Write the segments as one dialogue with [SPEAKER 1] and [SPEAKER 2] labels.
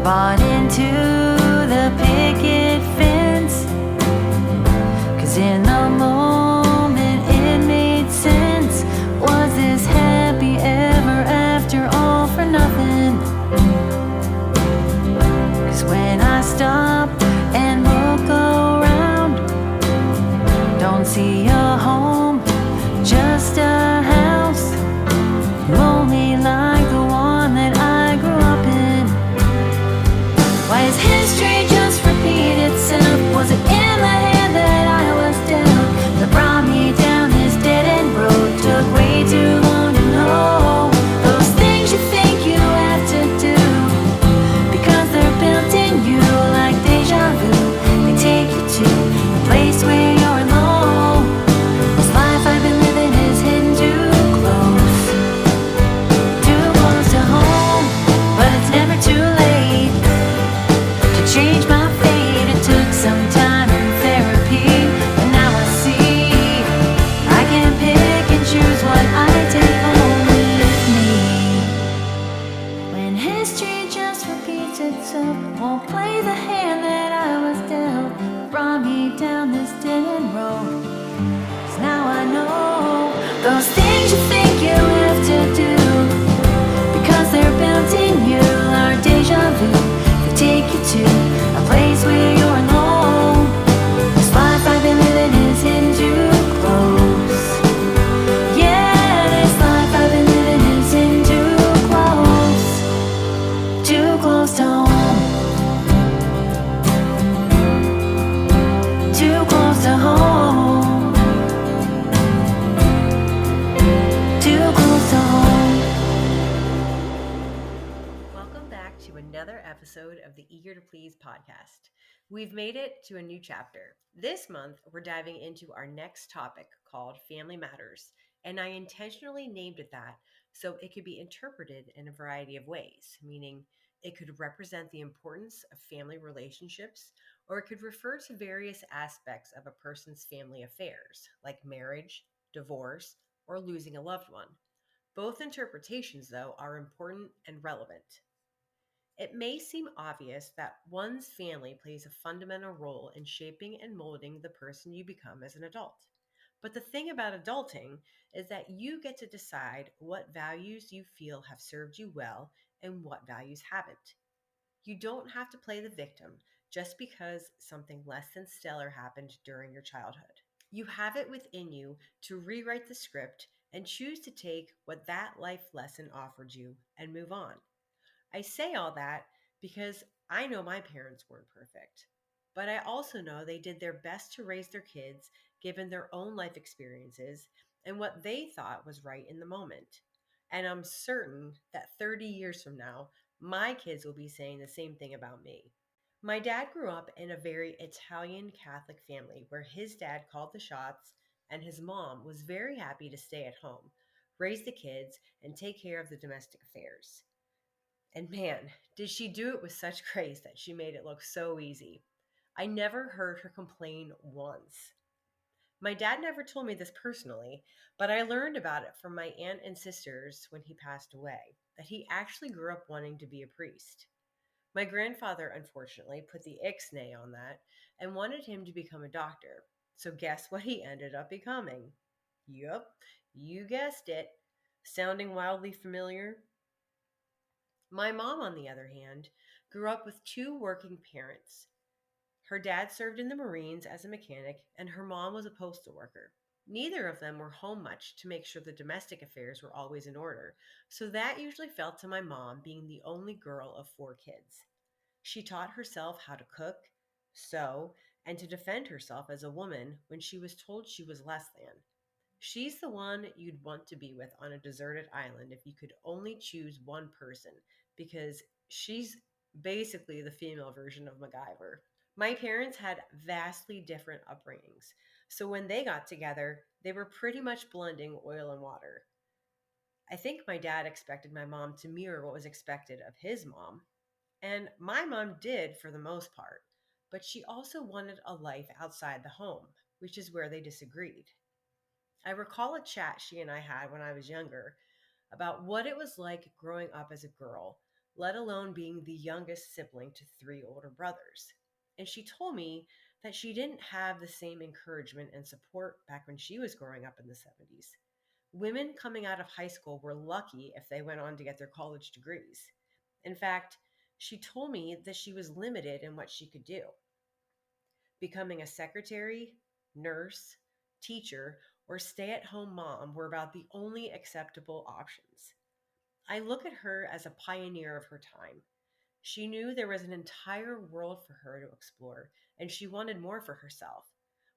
[SPEAKER 1] bought into the picket fence, 'cause in the moment it made sense. Was this happy ever after, all for nothing? 'Cause when I stop and look around, don't see a home, just a house, lonely like the one that I grew up in. Why does history just repeat itself? Was it in the hand that I was dealt that brought me down this dead-end road? Took way too long to know those things you think you have to do, because they're built in you like deja vu. They take you to a place where you're alone. This life I've been living is hidden too close to home, but it's never too late to change my fate. It took some time and therapy, but now I see I can pick and choose what I take home with me. When history just repeats itself, won't play the hand that I was dealt, brought me down this dead-end road. 'Cause now I know those things you think you have to do, because they're built in you are deja vu. They take you to a place where you're alone. This life I've been living is hidden too close. Yeah, this life I've been living is hidden too close to home, too close to home, too close to home.
[SPEAKER 2] Welcome back to another episode of the Eager to Please podcast. We've made it to a new chapter. This month, we're diving into our next topic called Family Matters, and I intentionally named it that so it could be interpreted in a variety of ways, meaning it could represent the importance of family relationships, or it could refer to various aspects of a person's family affairs, like marriage, divorce, or losing a loved one. Both interpretations, though, are important and relevant. It may seem obvious that one's family plays a fundamental role in shaping and molding the person you become as an adult. But the thing about adulting is that you get to decide what values you feel have served you well and what values haven't. You don't have to play the victim just because something less than stellar happened during your childhood. You have it within you to rewrite the script and choose to take what that life lesson offered you and move on. I say all that because I know my parents weren't perfect, but I also know they did their best to raise their kids given their own life experiences and what they thought was right in the moment. And I'm certain that 30 years from now, my kids will be saying the same thing about me. My dad grew up in a very Italian Catholic family where his dad called the shots and his mom was very happy to stay at home, raise the kids, and take care of the domestic affairs. And man, did she do it with such grace that she made it look so easy. I never heard her complain once. My dad never told me this personally, but I learned about it from my aunt and sisters when he passed away, that he actually grew up wanting to be a priest. My grandfather, unfortunately, put the ixnay on that and wanted him to become a doctor. So guess what he ended up becoming? Yup, you guessed it. Sounding wildly familiar? My mom, on the other hand, grew up with two working parents. Her dad served in the Marines as a mechanic, and her mom was a postal worker. Neither of them were home much to make sure the domestic affairs were always in order, so that usually fell to my mom being the only girl of four kids. She taught herself how to cook, sew, and to defend herself as a woman when she was told she was less than. She's the one you'd want to be with on a deserted island if you could only choose one person, because she's basically the female version of MacGyver. My parents had vastly different upbringings, so when they got together, they were pretty much blending oil and water. I think my dad expected my mom to mirror what was expected of his mom, and my mom did for the most part, but she also wanted a life outside the home, which is where they disagreed. I recall a chat she and I had when I was younger about what it was like growing up as a girl, let alone being the youngest sibling to three older brothers. And she told me that she didn't have the same encouragement and support back when she was growing up in the 70s. Women coming out of high school were lucky if they went on to get their college degrees. In fact, she told me that she was limited in what she could do. Becoming a secretary, nurse, teacher, or stay at home mom were about the only acceptable options. I look at her as a pioneer of her time. She knew there was an entire world for her to explore, and she wanted more for herself,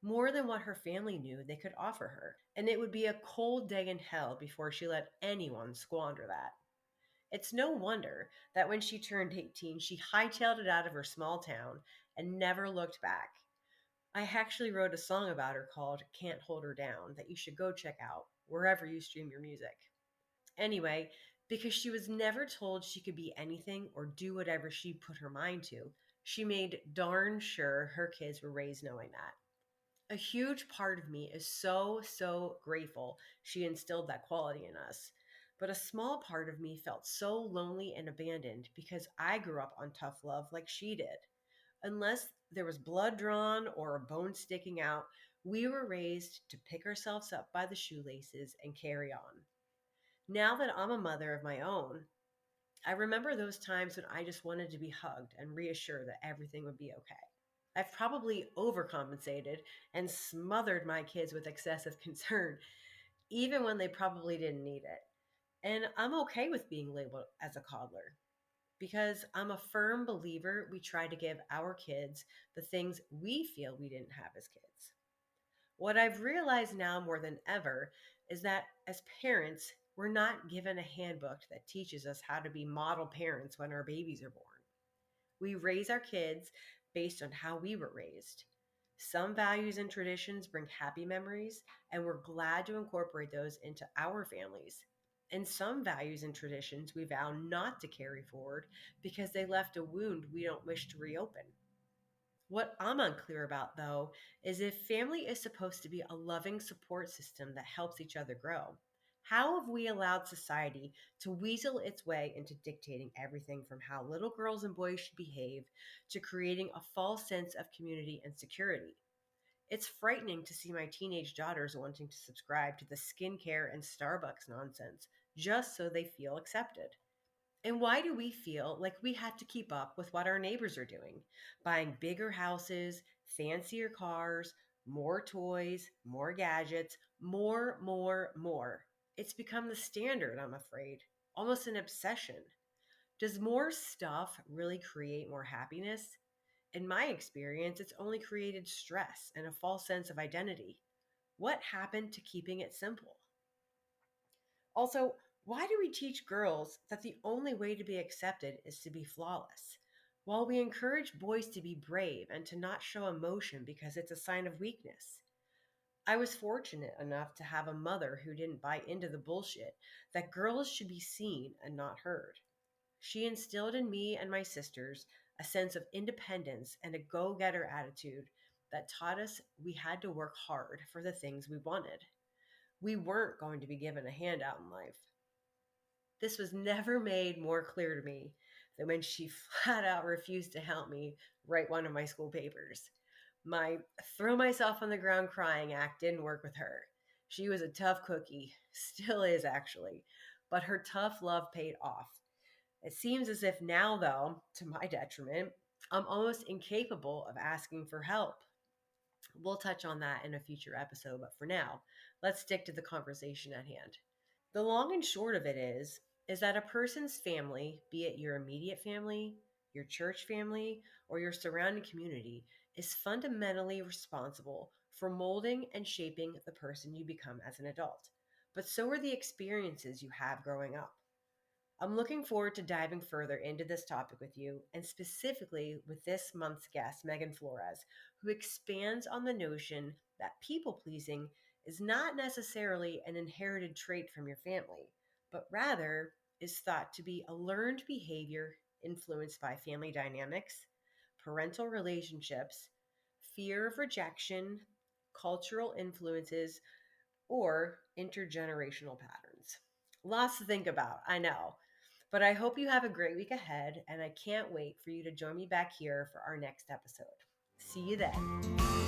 [SPEAKER 2] more than what her family knew they could offer her. And it would be a cold day in hell before she let anyone squander that. It's no wonder that when she turned 18, she hightailed it out of her small town and never looked back. I actually wrote a song about her called Can't Hold Her Down that you should go check out wherever you stream your music. Anyway, because she was never told she could be anything or do whatever she put her mind to, she made darn sure her kids were raised knowing that. A huge part of me is so grateful she instilled that quality in us. But a small part of me felt so lonely and abandoned because I grew up on tough love like she did. Unless there was blood drawn or a bone sticking out, we were raised to pick ourselves up by the shoelaces and carry on. Now that I'm a mother of my own, I remember those times when I just wanted to be hugged and reassured that everything would be okay. I've probably overcompensated and smothered my kids with excessive concern, even when they probably didn't need it. And I'm okay with being labeled as a coddler because I'm a firm believer we try to give our kids the things we feel we didn't have as kids. What I've realized now more than ever is that as parents, we're not given a handbook that teaches us how to be model parents when our babies are born. We raise our kids based on how we were raised. Some values and traditions bring happy memories, and we're glad to incorporate those into our families. And some values and traditions we vow not to carry forward because they left a wound we don't wish to reopen. What I'm unclear about, though, is if family is supposed to be a loving support system that helps each other grow. How have we allowed society to weasel its way into dictating everything from how little girls and boys should behave to creating a false sense of community and security? It's frightening to see my teenage daughters wanting to subscribe to the skincare and Starbucks nonsense just so they feel accepted. And why do we feel like we have to keep up with what our neighbors are doing? Buying bigger houses, fancier cars, more toys, more gadgets, more. It's become the standard, I'm afraid, almost an obsession. Does more stuff really create more happiness? In my experience, it's only created stress and a false sense of identity. What happened to keeping it simple? Also, why do we teach girls that the only way to be accepted is to be flawless, while we encourage boys to be brave and to not show emotion because it's a sign of weakness? I was fortunate enough to have a mother who didn't buy into the bullshit that girls should be seen and not heard. She instilled in me and my sisters a sense of independence and a go getter attitude that taught us we had to work hard for the things we wanted. We weren't going to be given a handout in life. This was never made more clear to me than when she flat out refused to help me write one of my school papers. My throw myself on the ground crying act didn't work with her. She was a tough cookie, still is actually, but her tough love paid off. It seems as if now, though, to my detriment, I'm almost incapable of asking for help. We'll touch on that in a future episode, but for now, let's stick to the conversation at hand. The long and short of it is that a person's family, be it your immediate family, your church family, or your surrounding community, is fundamentally responsible for molding and shaping the person you become as an adult. But so are the experiences you have growing up. I'm looking forward to diving further into this topic with you, and specifically with this month's guest, Megan Flores, who expands on the notion that people pleasing is not necessarily an inherited trait from your family, but rather is thought to be a learned behavior influenced by family dynamics, parental relationships, fear of rejection, cultural influences, or intergenerational patterns. Lots to think about, I know. But I hope you have a great week ahead, and I can't wait for you to join me back here for our next episode. See you then.